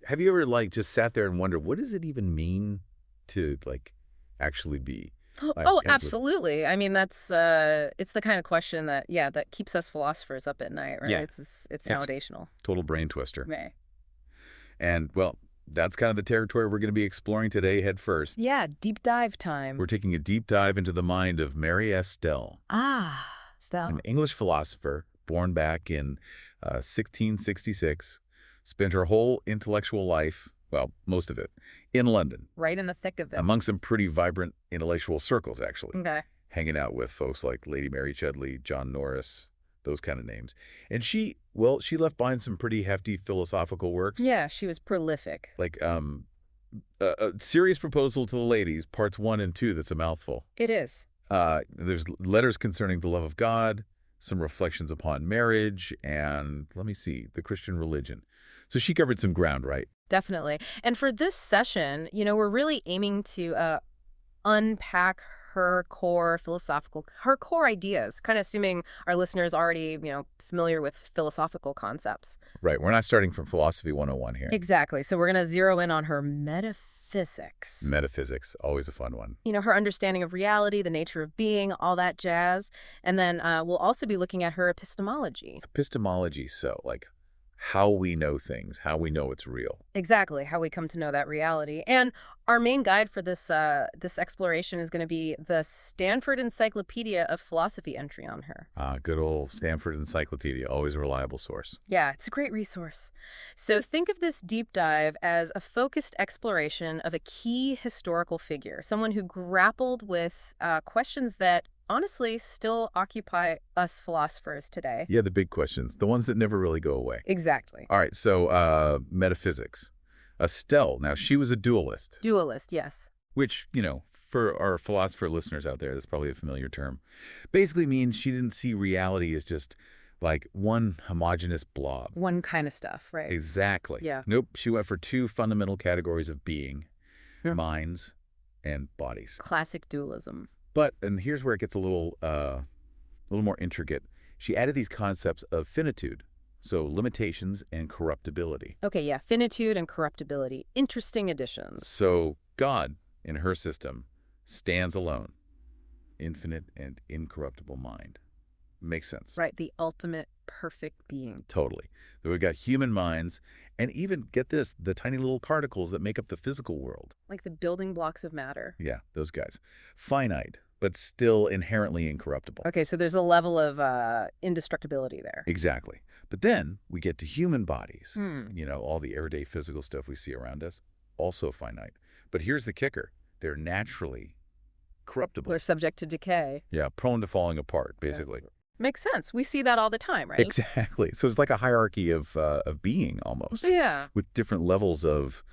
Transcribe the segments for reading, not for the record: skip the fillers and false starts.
have you ever, like, just sat there and wondered, what does it even mean to, like, actually be? Oh, absolutely. I mean, that's it's the kind of question that, yeah, that keeps us philosophers up at night, right? Yeah, It's it's foundational. total brain twister. Right. And, well, that's kind of the territory we're going to be exploring today head first. Yeah, deep dive We're time. taking a deep dive into the mind of Mary Astell, Ah, an Stell. English philosopher born back in 1666, spent her whole intellectual life, well, most of it, in London, Right in the thick of it. among some pretty vibrant intellectual circles, actually, Okay. hanging out with folks like Lady Mary Chudley, John Norris, those kind of names. And she left behind some pretty hefty philosophical works, Yeah, she was prolific. like a Serious Proposal to the Ladies, parts 1 and 2, that's a mouthful. It is. There's letters concerning the love of God, some reflections upon marriage, and let me see, the Christian religion. So she covered some ground, right? Definitely. And for this session, we're really aiming to unpack her core her core ideas, kind of assuming our listeners already, familiar with philosophical concepts. Right. We're not starting from Philosophy 101 here. Exactly. So we're going to zero in on her metaphysics. Metaphysics, always a fun one. Her understanding of reality, the nature of being, all that jazz. And then we'll also be looking at her epistemology. Epistemology, so like how we know things, how we know it's real. Exactly, how we come to know that reality. And our main guide for this exploration is going to be the Stanford Encyclopedia of Philosophy entry on her. Good old Stanford Encyclopedia, always a reliable source. Yeah, it's a great resource. So think of this deep dive as a focused exploration of a key historical figure, someone who grappled with questions that honestly still occupy us philosophers today. Yeah, the big questions, the ones that never really go away. Exactly. All right, so metaphysics. Astell, now she was a dualist, Dualist, yes. which, for our philosopher listeners out there, that's probably a familiar term. Basically means she didn't see reality as just like one homogeneous blob. One kind of stuff, right? Exactly. Yeah. Nope, she went for two fundamental categories of being, Yeah. minds and bodies. Classic dualism. But, and here's where it gets a little more intricate. She added these concepts of finitude, so limitations and corruptibility. Okay, yeah, finitude and corruptibility. Interesting additions. So God, in her system, stands alone, infinite and incorruptible mind. Makes sense. Right, the ultimate perfect being. Totally. So we've got human minds, and even, get this, the tiny little particles that make up the physical world. Like the building blocks of matter. Yeah, those guys. Finite, but still inherently incorruptible. Okay, so there's a level of indestructibility there. Exactly. But then we get to human bodies. Hmm. All the everyday physical stuff we see around us, also finite. But here's the kicker. They're naturally corruptible. They're subject to decay. Yeah, prone to falling apart, basically. Makes sense. We see that all the time, right? Exactly. So it's like a hierarchy of being, almost. Yeah. With different levels of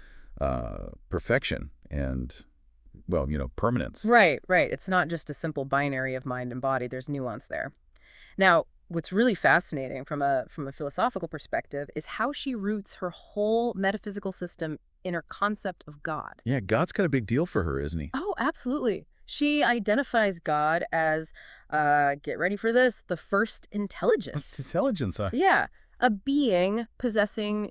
perfection and, well, permanence. Right. It's not just a simple binary of mind and body. There's nuance there. Now, what's really fascinating from a philosophical perspective is how she roots her whole metaphysical system in her concept of God. Yeah, God's got a big deal for her, isn't he? Oh, absolutely. She identifies God as, get ready for this, the first intelligence. What's intelligence, huh? Yeah, a being possessing,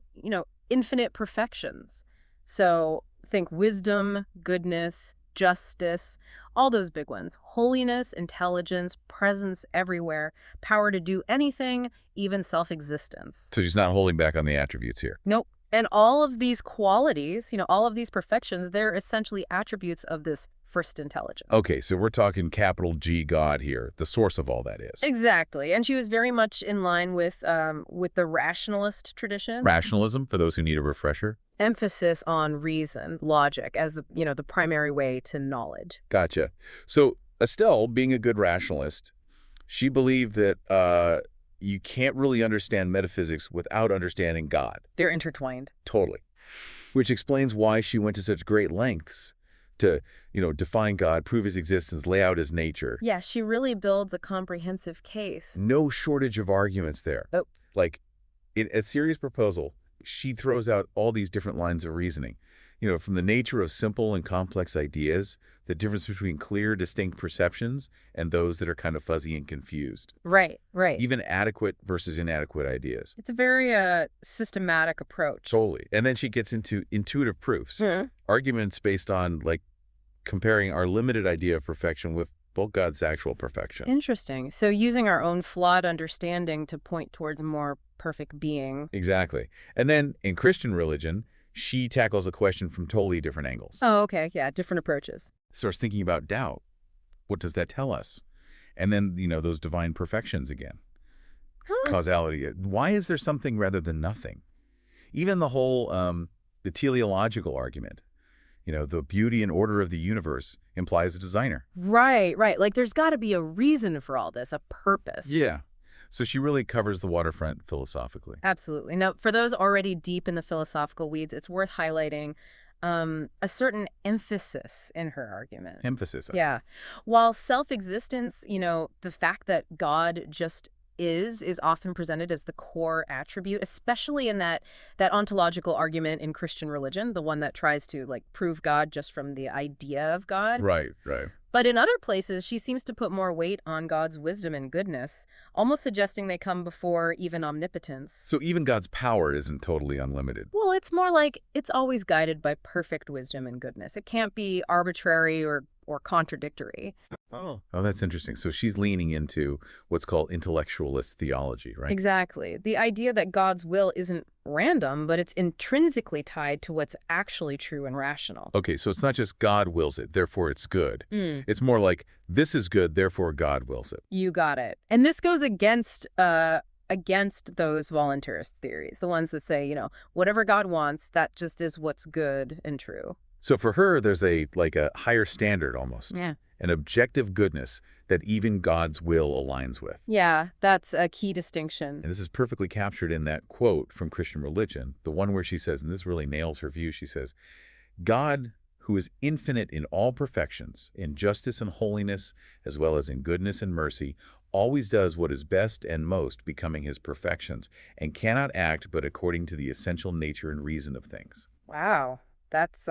infinite perfections. So think wisdom, goodness, justice, all those big ones. Holiness, intelligence, presence everywhere, power to do anything, even self-existence. So she's not holding back on the attributes here. Nope. And all of these qualities, all of these perfections, they're essentially attributes of this first intelligence. Okay, so we're talking capital G God here, the source of all that is. Exactly. And she was very much in line with the rationalist tradition. Rationalism, for those who need a refresher. Emphasis on reason, logic, as the primary way to knowledge. Gotcha. So Astell, being a good rationalist, she believed that you can't really understand metaphysics without understanding God. They're intertwined. Totally. Which explains why she went to such great lengths to, define God, prove his existence, lay out his nature. Yeah, she really builds a comprehensive case. No shortage of arguments there. Oh. Like, in A Serious Proposal, she throws out all these different lines of reasoning. From the nature of simple and complex ideas, the difference between clear, distinct perceptions and those that are kind of fuzzy and confused. Right. Even adequate versus inadequate ideas. It's a very systematic approach. Totally. And then she gets into intuitive proofs, arguments based on, comparing our limited idea of perfection with God's actual perfection. Interesting. So using our own flawed understanding to point towards a more perfect being. Exactly. And then in Christian religion, she tackles the question from totally different angles. Oh, okay. Yeah, different approaches. Starts thinking about doubt. What does that tell us? And then, those divine perfections again. Causality. Why is there something rather than nothing? Even the whole, the teleological argument. The beauty and order of the universe implies a designer. Right. Like there's got to be a reason for all this, a purpose. Yeah. So she really covers the waterfront philosophically. Absolutely. Now, for those already deep in the philosophical weeds, it's worth highlighting a certain emphasis in her argument. Emphasis. Yeah. While self-existence, the fact that God just is often presented as the core attribute, especially in that ontological argument in Christian religion, the one that tries to prove God just from the idea of God. Right. But in other places, she seems to put more weight on God's wisdom and goodness, almost suggesting they come before even omnipotence. So even God's power isn't totally unlimited. Well, it's more like it's always guided by perfect wisdom and goodness. It can't be arbitrary or contradictory. Oh, that's interesting. So she's leaning into what's called intellectualist theology, right? Exactly. The idea that God's will isn't random, but it's intrinsically tied to what's actually true and rational. Okay, so it's not just God wills it, therefore it's good. It's more like this is good, therefore God wills it. You got it. And this goes against those voluntarist theories, the ones that say, whatever God wants, that just is what's good and true. So for her, there's a higher standard almost. Yeah. An objective goodness that even God's will aligns with. Yeah, that's a key distinction. And this is perfectly captured in that quote from Christian religion, the one where she says, and this really nails her view, she says, God, who is infinite in all perfections, in justice and holiness, as well as in goodness and mercy, always does what is best and most becoming his perfections, and cannot act but according to the essential nature and reason of things. Wow. That's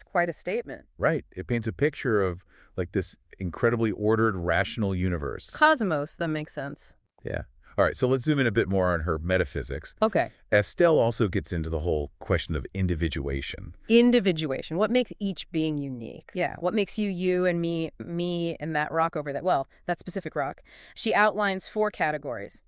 quite a statement. Right. It paints a picture of this incredibly ordered, rational universe. Cosmos, that makes sense. Yeah. All right, so let's zoom in a bit more on her metaphysics. Okay. Astell also gets into the whole question of individuation. Individuation. What makes each being unique? Yeah. What makes you, and me, and that rock over that, that specific rock. She outlines 4 categories.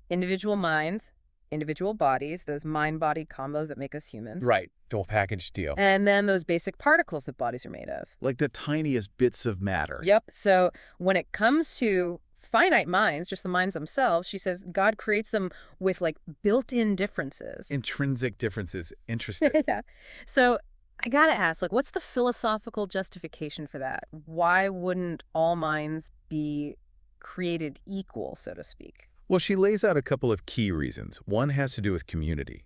Individual minds, individual bodies, those mind-body combos that make us humans. Right. The whole package deal. And then those basic particles that bodies are made of. Like the tiniest bits of matter. Yep. So when it comes to finite minds, just the minds themselves, she says God creates them with built-in differences. Intrinsic differences. Interesting. Yeah. So I gotta ask, what's the philosophical justification for that? Why wouldn't all minds be created equal, so to speak? Well, she lays out a couple of key reasons. One has to do with community.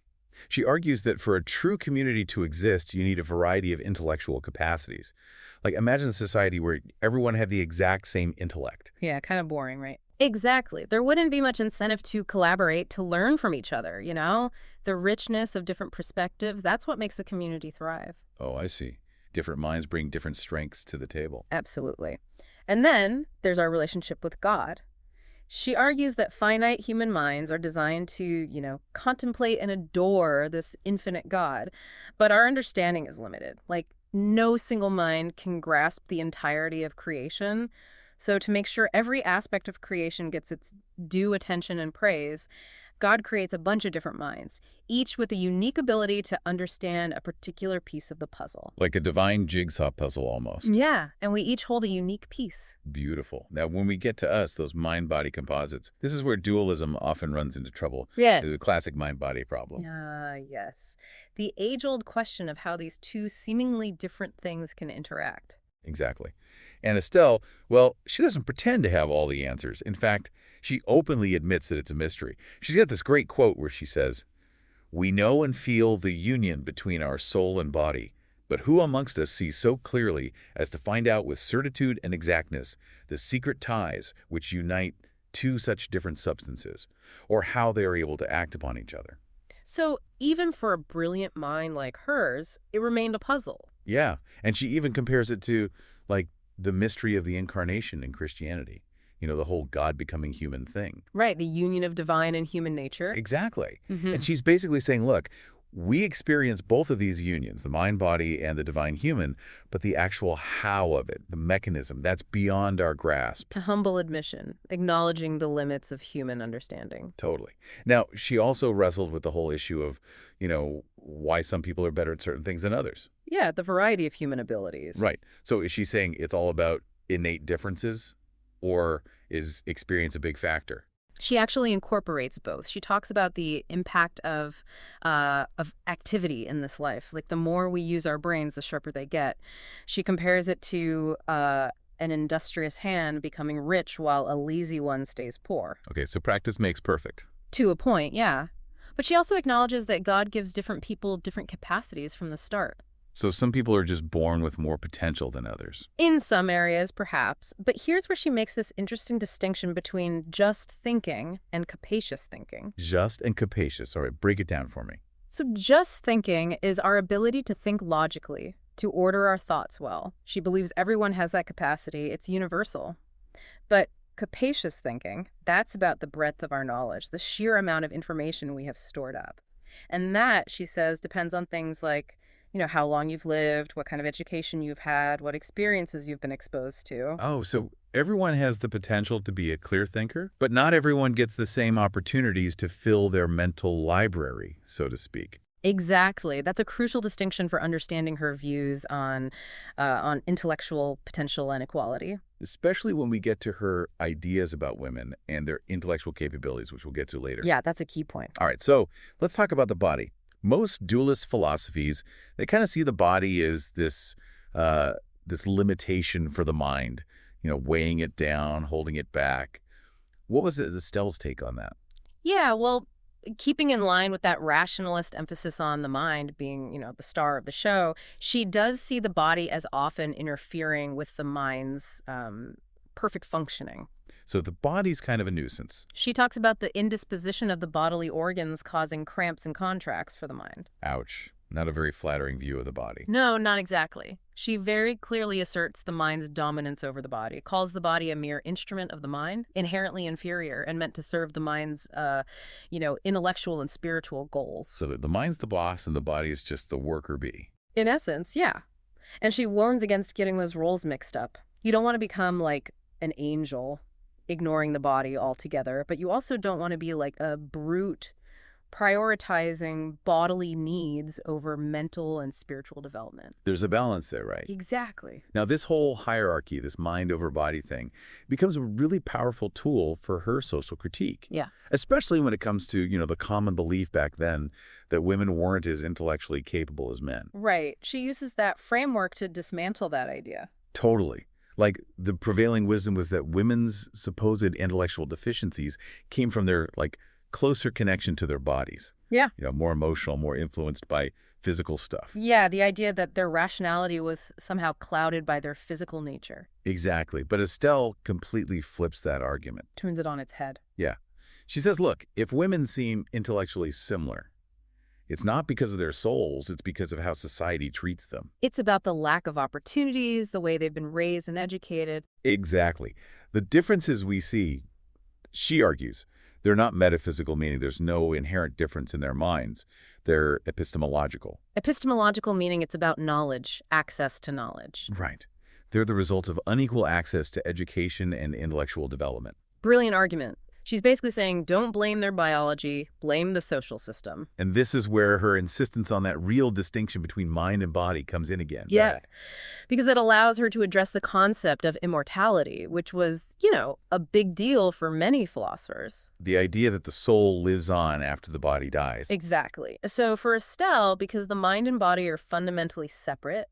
She argues that for a true community to exist, you need a variety of intellectual capacities. Imagine a society where everyone had the exact same intellect. Yeah, kind of boring, right? Exactly. There wouldn't be much incentive to collaborate, to learn from each other, The richness of different perspectives, that's what makes a community thrive. Oh, I see. Different minds bring different strengths to the table. Absolutely. And then there's our relationship with God. She argues that finite human minds are designed to, contemplate and adore this infinite God, but our understanding is limited. No single mind can grasp the entirety of creation. So to make sure every aspect of creation gets its due attention and praise, God creates a bunch of different minds, each with a unique ability to understand a particular piece of the puzzle. Like a divine jigsaw puzzle almost. Yeah, and we each hold a unique piece. Beautiful. Now, when we get to us, those mind-body composites, this is where dualism often runs into trouble. Yeah. The classic mind-body problem. Yes. The age-old question of how these two seemingly different things can interact. Exactly. And Astell, well, she doesn't pretend to have all the answers. In fact, she openly admits that it's a mystery. She's got this great quote where she says, "We know and feel the union between our soul and body, but who amongst us sees so clearly as to find out with certitude and exactness the secret ties which unite two such different substances, or how they are able to act upon each other?" So even for a brilliant mind like hers, it remained a puzzle. Yeah, and she even compares it to, like, the mystery of the incarnation in Christianity. The whole God becoming human thing. Right, the union of divine and human nature. Exactly. Hmm. And she's basically saying, look, we experience both of these unions, the mind-body and the divine human, but the actual how of it, the mechanism, that's beyond our grasp. A humble admission, acknowledging the limits of human understanding. Totally. Now, she also wrestled with the whole issue of, why some people are better at certain things than others. Yeah, the variety of human abilities. Right. So is she saying it's all about innate differences, or is experience a big factor? She actually incorporates both. She talks about the impact of activity in this life. Like, the more we use our brains, the sharper they get. She compares it to an industrious hand becoming rich while a lazy one stays poor. Okay, so practice makes perfect. To a point, yeah. But she also acknowledges that God gives different people different capacities from the start. So some people are just born with more potential than others. In some areas, perhaps. But here's where she makes this interesting distinction between just thinking and capacious thinking. Just and capacious. All right, break it down for me. So just thinking is our ability to think logically, to order our thoughts well. She believes everyone has that capacity. It's universal. But capacious thinking, that's about the breadth of our knowledge, the sheer amount of information we have stored up. And that, she says, depends on things like how long you've lived, what kind of education you've had, what experiences you've been exposed to. Oh, so everyone has the potential to be a clear thinker, but not everyone gets the same opportunities to fill their mental library, so to speak. Exactly. That's a crucial distinction for understanding her views on intellectual potential and equality. Especially when we get to her ideas about women and their intellectual capabilities, which we'll get to later. Yeah, that's a key point. All right, so let's talk about the body. Most dualist philosophies, they kind of see the body as this limitation for the mind, weighing it down, holding it back. What was Astell's take on that? Yeah, well, keeping in line with that rationalist emphasis on the mind being, the star of the show, she does see the body as often interfering with the mind's perfect functioning. So the body's kind of a nuisance. She talks about the indisposition of the bodily organs causing cramps and contracts for the mind. Ouch. Not a very flattering view of the body. No, not exactly. She very clearly asserts the mind's dominance over the body, calls the body a mere instrument of the mind, inherently inferior and meant to serve the mind's, intellectual and spiritual goals. So the mind's the boss and the body is just the worker bee. In essence, yeah. And she warns against getting those roles mixed up. You don't want to become like an angel, ignoring the body altogether, but you also don't want to be like a brute prioritizing bodily needs over mental and spiritual development. There's a balance there, right? Exactly. Now, this whole hierarchy, this mind over body thing, becomes a really powerful tool for her social critique. Yeah. Especially when it comes to, the common belief back then that women weren't as intellectually capable as men. Right. She uses that framework to dismantle that idea. Totally. Like, the prevailing wisdom was that women's supposed intellectual deficiencies came from their, closer connection to their bodies. Yeah. More emotional, more influenced by physical stuff. Yeah, the idea that their rationality was somehow clouded by their physical nature. Exactly. But Astell completely flips that argument. Turns it on its head. Yeah. She says, look, if women seem intellectually similar, it's not because of their souls, it's because of how society treats them. It's about the lack of opportunities, the way they've been raised and educated. Exactly. The differences we see, she argues, they're not metaphysical, meaning there's no inherent difference in their minds. They're epistemological. Epistemological meaning it's about knowledge, access to knowledge. Right. They're the results of unequal access to education and intellectual development. Brilliant argument. She's basically saying, don't blame their biology, blame the social system. And this is where her insistence on that real distinction between mind and body comes in again. Yeah, because it allows her to address the concept of immortality, which was, a big deal for many philosophers. The idea that the soul lives on after the body dies. Exactly. So for Astell, because the mind and body are fundamentally separate,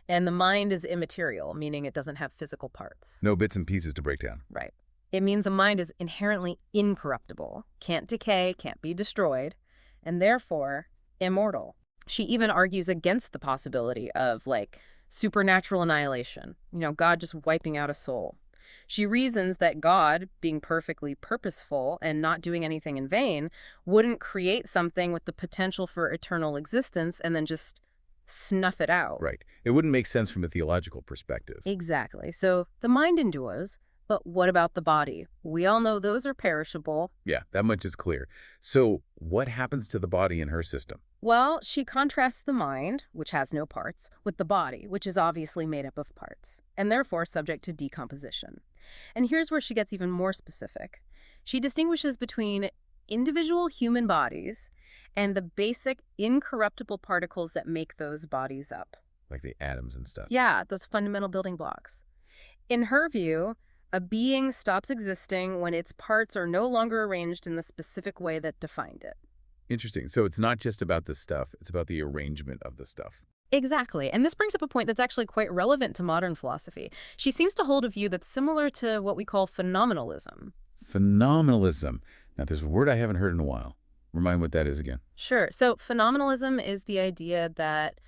and the mind is immaterial, meaning it doesn't have physical parts. No bits and pieces to break down. Right. It means the mind is inherently incorruptible, can't decay, can't be destroyed, and therefore immortal. She even argues against the possibility of, supernatural annihilation, God just wiping out a soul. She reasons that God, being perfectly purposeful and not doing anything in vain, wouldn't create something with the potential for eternal existence and then just snuff it out. Right. It wouldn't make sense from a theological perspective. Exactly. So the mind endures, but what about the body? We all know those are perishable. Yeah, that much is clear. So what happens to the body in her system? Well, she contrasts the mind, which has no parts, with the body, which is obviously made up of parts, and therefore subject to decomposition. And here's where she gets even more specific. She distinguishes between individual human bodies and the basic incorruptible particles that make those bodies up. Like the atoms and stuff. Yeah, those fundamental building blocks. In her view, a being stops existing when its parts are no longer arranged in the specific way that defined it. Interesting. So it's not just about the stuff, it's about the arrangement of the stuff. Exactly. And this brings up a point that's actually quite relevant to modern philosophy. She seems to hold a view that's similar to what we call phenomenalism. Phenomenalism. Now, there's a word I haven't heard in a while. Remind me what that is again. Sure. So phenomenalism is the idea that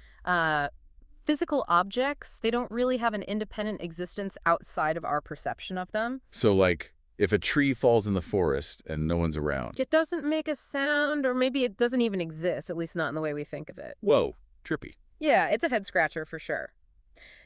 physical objects, they don't really have an independent existence outside of our perception of them. So, like, if a tree falls in the forest and no one's around. It doesn't make a sound, or maybe it doesn't even exist, at least not in the way we think of it. Whoa, trippy. Yeah, it's a head-scratcher for sure.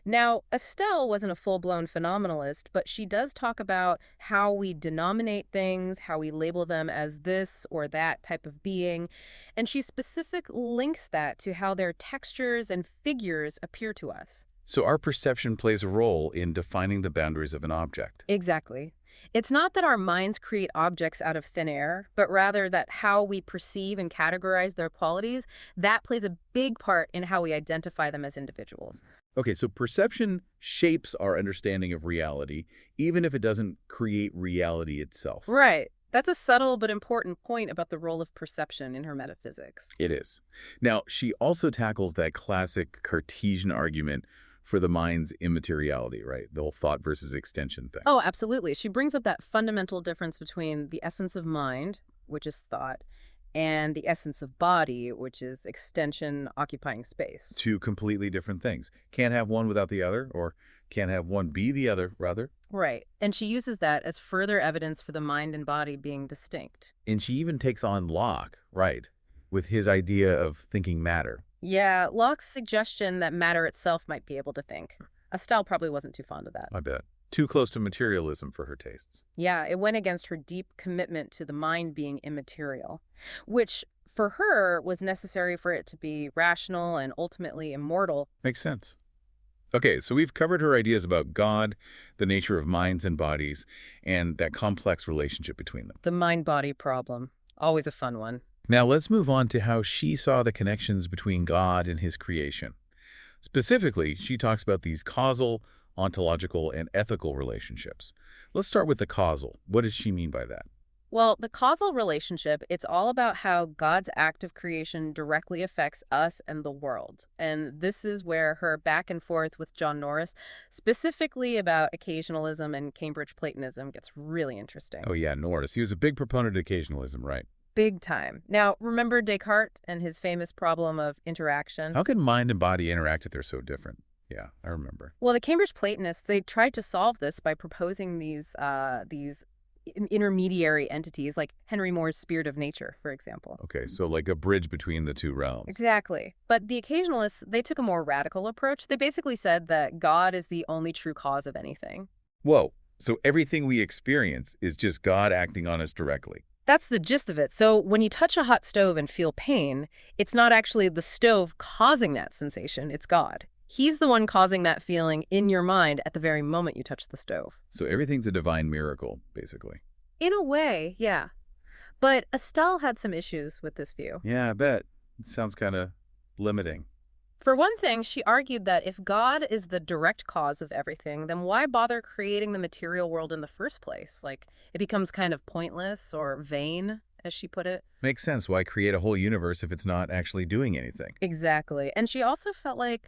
Now, Astell wasn't a full-blown phenomenalist, but she does talk about how we denominate things, how we label them as this or that type of being, and she specifically links that to how their textures and figures appear to us. So our perception plays a role in defining the boundaries of an object. Exactly. It's not that our minds create objects out of thin air, but rather that how we perceive and categorize their qualities, that plays a big part in how we identify them as individuals. Okay, so perception shapes our understanding of reality, even if it doesn't create reality itself. Right. That's a subtle but important point about the role of perception in her metaphysics. It is. Now, she also tackles that classic Cartesian argument for the mind's immateriality, right? The whole thought versus extension thing. Oh, absolutely. She brings up that fundamental difference between the essence of mind, which is thought, and the essence of body, which is extension occupying space. Two completely different things. Can't have one without the other, or can't have one be the other, rather. Right. And she uses that as further evidence for the mind and body being distinct. And she even takes on Locke, right, with his idea of thinking matter. Yeah, Locke's suggestion that matter itself might be able to think. Astell probably wasn't too fond of that. I bet. Too close to materialism for her tastes. Yeah, it went against her deep commitment to the mind being immaterial, which for her was necessary for it to be rational and ultimately immortal. Makes sense. Okay, so we've covered her ideas about God, the nature of minds and bodies, and that complex relationship between them. The mind-body problem. Always a fun one. Now let's move on to how she saw the connections between God and his creation. Specifically, she talks about these causal, ontological, and ethical relationships. Let's start with the causal. What does she mean by that? Well, the causal relationship, it's all about how God's act of creation directly affects us and the world. And this is where her back and forth with John Norris, specifically about occasionalism and Cambridge Platonism, gets really interesting. Oh yeah, Norris. He was a big proponent of occasionalism, right? Big time. Now, remember Descartes and his famous problem of interaction? How can mind and body interact if they're so different? Yeah, I remember. Well, the Cambridge Platonists, they tried to solve this by proposing these intermediary entities, like Henry Moore's Spirit of Nature, for example. Okay, so like a bridge between the two realms. Exactly. But the occasionalists, they took a more radical approach. They basically said that God is the only true cause of anything. Whoa, so everything we experience is just God acting on us directly. That's the gist of it. So when you touch a hot stove and feel pain, it's not actually the stove causing that sensation, it's God. He's the one causing that feeling in your mind at the very moment you touch the stove. So everything's a divine miracle, basically. In a way, yeah. But Astell had some issues with this view. Yeah, I bet. It sounds kind of limiting. For one thing, she argued that if God is the direct cause of everything, then why bother creating the material world in the first place? Like, it becomes kind of pointless or vain, as she put it. Makes sense. Why create a whole universe if it's not actually doing anything? Exactly. And she also felt like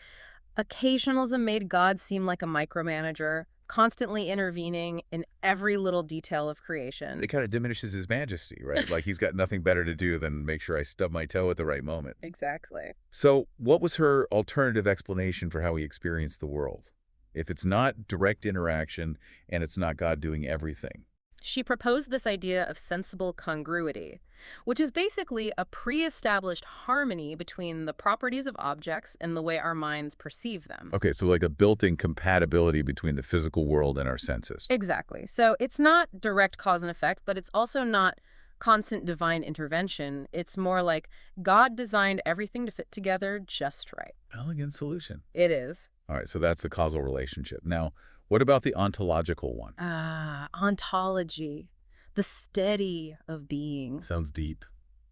occasionalism made God seem like a micromanager, constantly intervening in every little detail of creation. It kind of diminishes his majesty, right? Like he's got nothing better to do than make sure I stub my toe at the right moment. Exactly. So what was her alternative explanation for how we experience the world? if it's not direct interaction and it's not God doing everything. She proposed this idea of sensible congruity, which is basically a pre-established harmony between the properties of objects and the way our minds perceive them. Okay, so like a built-in compatibility between the physical world and our senses. Exactly. So it's not direct cause and effect, but it's also not constant divine intervention. It's more like God designed everything to fit together just right. Elegant solution. It is. All right, so that's the causal relationship. Now, what about the ontological one? Ontology, the study of being. Sounds deep.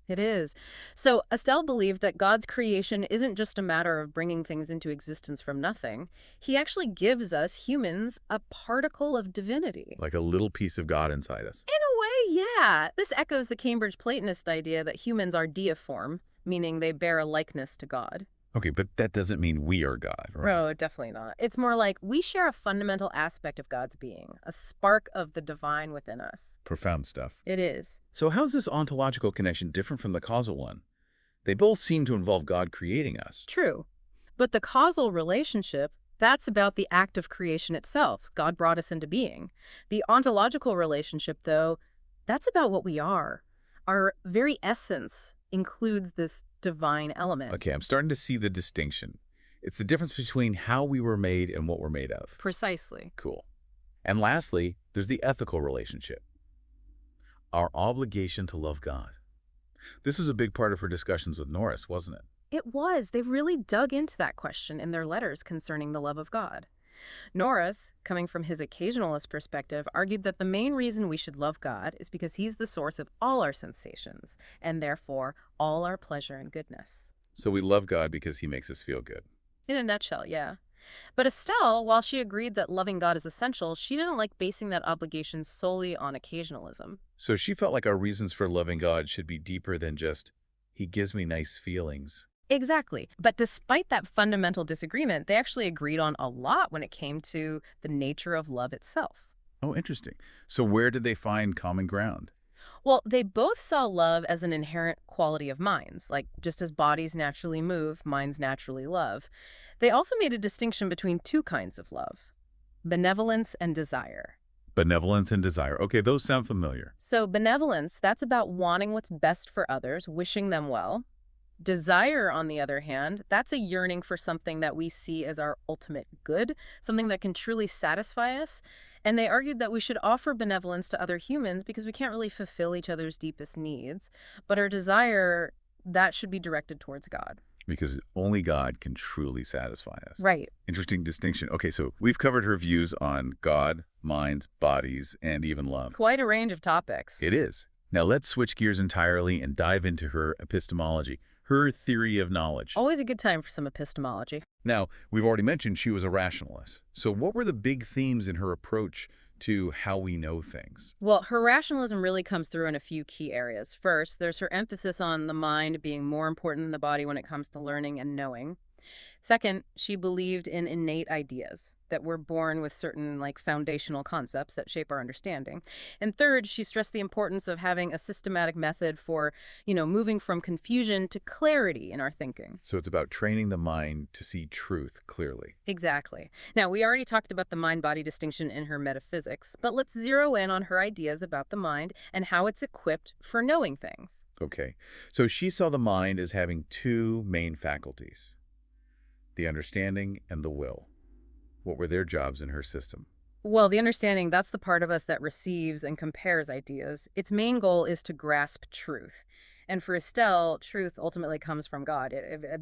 It is. So Astell believed that God's creation isn't just a matter of bringing things into existence from nothing. He actually gives us, humans, a particle of divinity. Like a little piece of God inside us. In a way, yeah. This echoes the Cambridge Platonist idea that humans are deiform, meaning they bear a likeness to God. Okay, but that doesn't mean we are God, right? No, definitely not. It's more like we share a fundamental aspect of God's being, a spark of the divine within us. Profound stuff. It is. So how's this ontological connection different from the causal one? They both seem to involve God creating us. True. But the causal relationship, that's about the act of creation itself. God brought us into being. The ontological relationship, though, that's about what we are. Our very essence includes this divine element. Okay, I'm starting to see the distinction. It's the difference between how we were made and what we're made of. Precisely. Cool. And lastly, there's the ethical relationship. Our obligation to love God. This was a big part of her discussions with Norris, wasn't it? It was. They really dug into that question in their letters concerning the love of God. Norris, coming from his occasionalist perspective, argued that the main reason we should love God is because he's the source of all our sensations, and therefore all our pleasure and goodness. So we love God because he makes us feel good. In a nutshell, yeah. But Astell, while she agreed that loving God is essential, she didn't like basing that obligation solely on occasionalism. So she felt like our reasons for loving God should be deeper than just, he gives me nice feelings. Exactly. But despite that fundamental disagreement, they actually agreed on a lot when it came to the nature of love itself. Oh, interesting. So where did they find common ground? Well, they both saw love as an inherent quality of minds, like just as bodies naturally move, minds naturally love. They also made a distinction between two kinds of love, benevolence and desire. Benevolence and desire. Okay, those sound familiar. So benevolence, that's about wanting what's best for others, wishing them well. Desire, on the other hand, that's a yearning for something that we see as our ultimate good, something that can truly satisfy us. And they argued that we should offer benevolence to other humans because we can't really fulfill each other's deepest needs. But our desire, that should be directed towards God. Because only God can truly satisfy us. Right. Interesting distinction. Okay, so we've covered her views on God, minds, bodies, and even love. Quite a range of topics. It is. Now let's switch gears entirely and dive into her epistemology, her theory of knowledge. Always a good time for some epistemology. Now, we've already mentioned she was a rationalist. So what were the big themes in her approach to how we know things? Well, her rationalism really comes through in a few key areas. First, there's her emphasis on the mind being more important than the body when it comes to learning and knowing. Second, she believed in innate ideas, that we're born with certain foundational concepts that shape our understanding. And third, she stressed the importance of having a systematic method for, moving from confusion to clarity in our thinking. So it's about training the mind to see truth clearly. Exactly. Now, we already talked about the mind-body distinction in her Metaphysics, but let's zero in on her ideas about the mind and how it's equipped for knowing things. Okay, so she saw the mind as having two main faculties, the understanding and the will. What were their jobs in her system? Well, the understanding, that's the part of us that receives and compares ideas. Its main goal is to grasp truth. And for Astell, truth ultimately comes from God,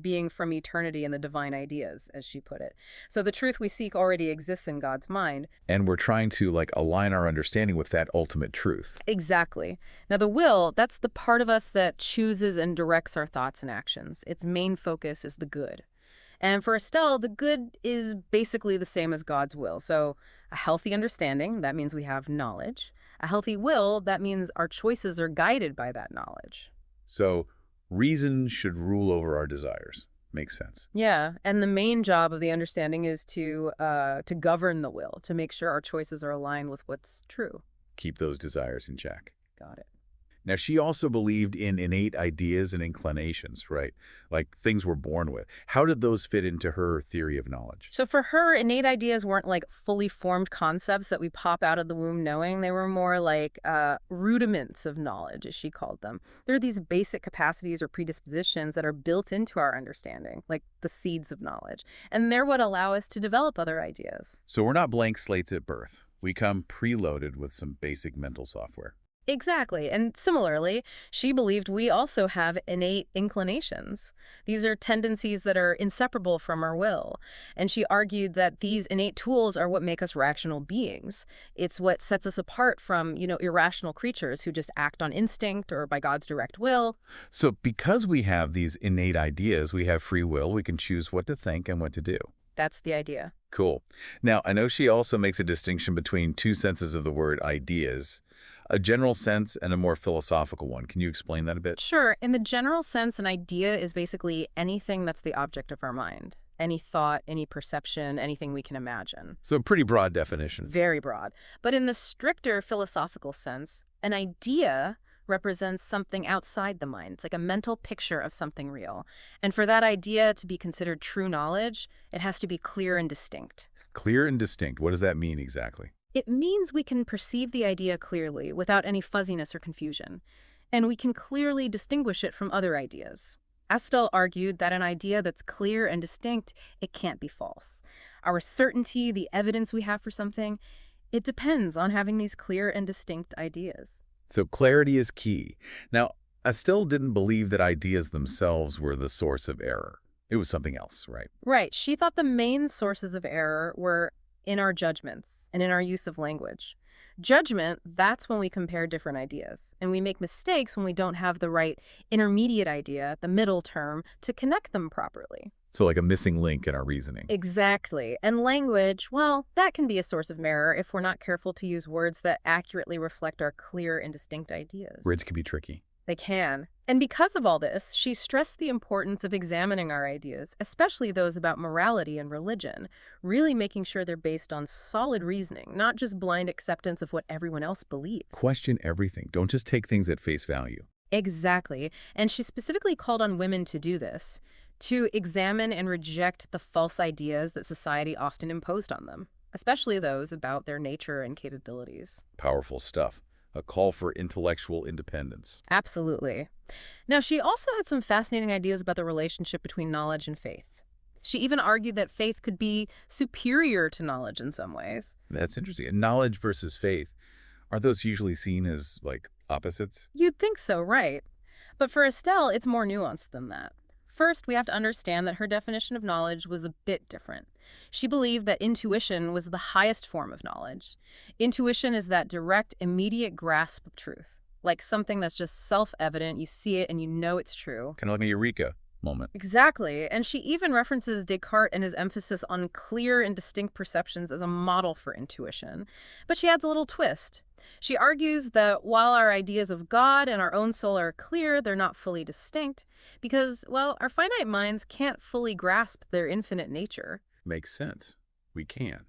being from eternity and the divine ideas, as she put it. So the truth we seek already exists in God's mind. And we're trying to align our understanding with that ultimate truth. Exactly. Now the will, that's the part of us that chooses and directs our thoughts and actions. Its main focus is the good. And for Astell, the good is basically the same as God's will. So a healthy understanding, that means we have knowledge. A healthy will, that means our choices are guided by that knowledge. So reason should rule over our desires. Makes sense. Yeah, and the main job of the understanding is to govern the will, to make sure our choices are aligned with what's true. Keep those desires in check. Got it. Now, she also believed in innate ideas and inclinations, right? Like things we're born with. How did those fit into her theory of knowledge? So for her, innate ideas weren't like fully formed concepts that we pop out of the womb knowing. They were more like rudiments of knowledge, as she called them. They're these basic capacities or predispositions that are built into our understanding, like the seeds of knowledge. And they're what allow us to develop other ideas. So we're not blank slates at birth. We come preloaded with some basic mental software. Exactly. And similarly, she believed we also have innate inclinations. These are tendencies that are inseparable from our will. And she argued that these innate tools are what make us rational beings. It's what sets us apart from, irrational creatures who just act on instinct or by God's direct will. So because we have these innate ideas, we have free will, we can choose what to think and what to do. That's the idea. Cool. Now, I know she also makes a distinction between two senses of the word ideas, a general sense and a more philosophical one. Can you explain that a bit? Sure. In the general sense, an idea is basically anything that's the object of our mind. Any thought, any perception, anything we can imagine. So a pretty broad definition. Very broad. But in the stricter philosophical sense, an idea represents something outside the mind. It's like a mental picture of something real. And for that idea to be considered true knowledge, it has to be clear and distinct. Clear and distinct. What does that mean exactly? It means we can perceive the idea clearly without any fuzziness or confusion. And we can clearly distinguish it from other ideas. Astell argued that an idea that's clear and distinct, it can't be false. Our certainty, the evidence we have for something, it depends on having these clear and distinct ideas. So clarity is key. Now, Astell didn't believe that ideas themselves were the source of error. It was something else, right? Right. She thought the main sources of error were in our judgments and in our use of language. Judgment, that's when we compare different ideas. And we make mistakes when we don't have the right intermediate idea, the middle term, to connect them properly. So like a missing link in our reasoning. Exactly. And language, well, that can be a source of error if we're not careful to use words that accurately reflect our clear and distinct ideas. Words can be tricky. They can. And because of all this, she stressed the importance of examining our ideas, especially those about morality and religion, really making sure they're based on solid reasoning, not just blind acceptance of what everyone else believes. Question everything. Don't just take things at face value. Exactly. And she specifically called on women to do this, to examine and reject the false ideas that society often imposed on them, especially those about their nature and capabilities. Powerful stuff. A call for intellectual independence. Absolutely. Now, she also had some fascinating ideas about the relationship between knowledge and faith. She even argued that faith could be superior to knowledge in some ways. That's interesting. And knowledge versus faith, are those usually seen as, like, opposites? You'd think so, right? But for Astell, it's more nuanced than that. First, we have to understand that her definition of knowledge was a bit different. She believed that intuition was the highest form of knowledge. Intuition is that direct, immediate grasp of truth, like something that's just self-evident, you see it and you know it's true. Kind of like a eureka moment. Exactly. And she even references Descartes and his emphasis on clear and distinct perceptions as a model for intuition. But she adds a little twist. She argues that while our ideas of God and our own soul are clear, they're not fully distinct because, well, our finite minds can't fully grasp their infinite nature. Makes sense. We can.